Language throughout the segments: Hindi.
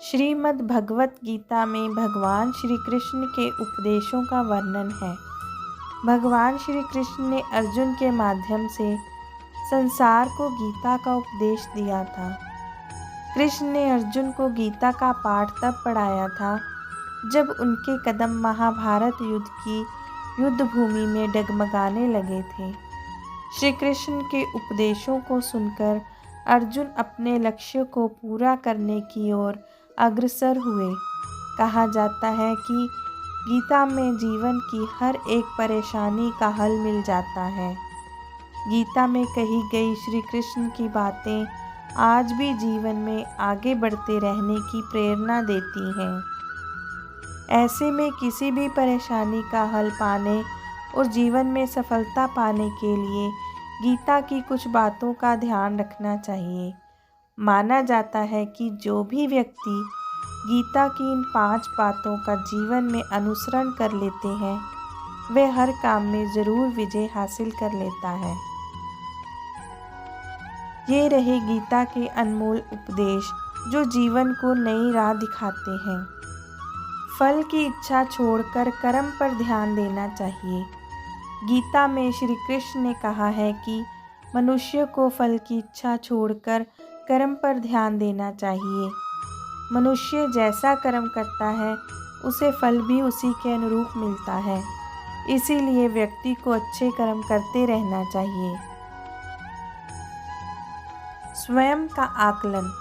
श्रीमद् भगवत गीता में भगवान श्री कृष्ण के उपदेशों का वर्णन है। भगवान श्री कृष्ण ने अर्जुन के माध्यम से संसार को गीता का उपदेश दिया था। कृष्ण ने अर्जुन को गीता का पाठ तब पढ़ाया था जब उनके कदम महाभारत युद्ध की युद्ध भूमि में डगमगाने लगे थे। श्री कृष्ण के उपदेशों को सुनकर अर्जुन अपने लक्ष्य को पूरा करने की ओर अग्रसर हुए। कहा जाता है कि गीता में जीवन की हर एक परेशानी का हल मिल जाता है। गीता में कही गई श्री कृष्ण की बातें आज भी जीवन में आगे बढ़ते रहने की प्रेरणा देती हैं। ऐसे में किसी भी परेशानी का हल पाने और जीवन में सफलता पाने के लिए गीता की कुछ बातों का ध्यान रखना चाहिए। माना जाता है कि जो भी व्यक्ति गीता की इन 5 बातों का जीवन में अनुसरण कर लेते हैं वे हर काम में ज़रूर विजय हासिल कर लेता है। ये रहे गीता के अनमोल उपदेश जो जीवन को नई राह दिखाते हैं। फल की इच्छा छोड़कर कर्म पर ध्यान देना चाहिए। गीता में श्री कृष्ण ने कहा है कि मनुष्य को फल की इच्छा छोड़कर कर्म पर ध्यान देना चाहिए। मनुष्य जैसा कर्म करता है उसे फल भी उसी के अनुरूप मिलता है। इसीलिए व्यक्ति को अच्छे कर्म करते रहना चाहिए। स्वयं का आकलन।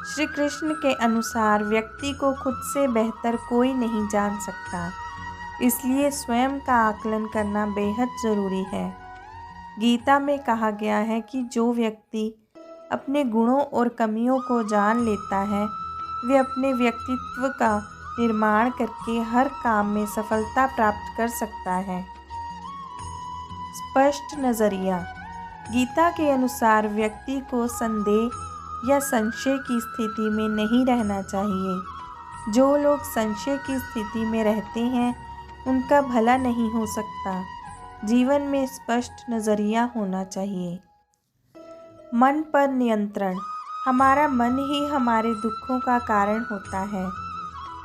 श्री कृष्ण के अनुसार व्यक्ति को खुद से बेहतर कोई नहीं जान सकता, इसलिए स्वयं का आकलन करना बेहद ज़रूरी है। गीता में कहा गया है कि जो व्यक्ति अपने गुणों और कमियों को जान लेता है वे अपने व्यक्तित्व का निर्माण करके हर काम में सफलता प्राप्त कर सकता है। स्पष्ट नज़रिया। गीता के अनुसार व्यक्ति को संदेह या संशय की स्थिति में नहीं रहना चाहिए। जो लोग संशय की स्थिति में रहते हैं उनका भला नहीं हो सकता। जीवन में स्पष्ट नज़रिया होना चाहिए। मन पर नियंत्रण। हमारा मन ही हमारे दुखों का कारण होता है।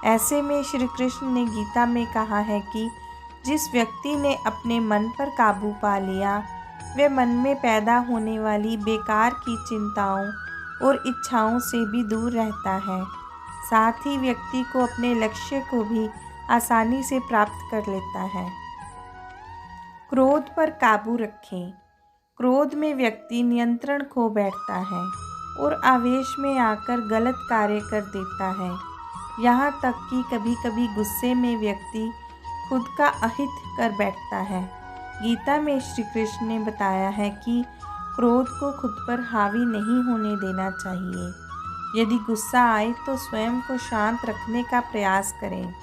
ऐसे में श्री कृष्ण ने गीता में कहा है कि जिस व्यक्ति ने अपने मन पर काबू पा लिया वह मन में पैदा होने वाली बेकार की चिंताओं और इच्छाओं से भी दूर रहता है। साथ ही व्यक्ति को अपने लक्ष्य को भी आसानी से प्राप्त कर लेता है। क्रोध पर काबू रखें। क्रोध में व्यक्ति नियंत्रण खो बैठता है और आवेश में आकर गलत कार्य कर देता है। यहाँ तक कि कभी कभी गुस्से में व्यक्ति खुद का अहित कर बैठता है। गीता में श्री कृष्ण ने बताया है कि क्रोध को खुद पर हावी नहीं होने देना चाहिए। यदि गुस्सा आए तो स्वयं को शांत रखने का प्रयास करें।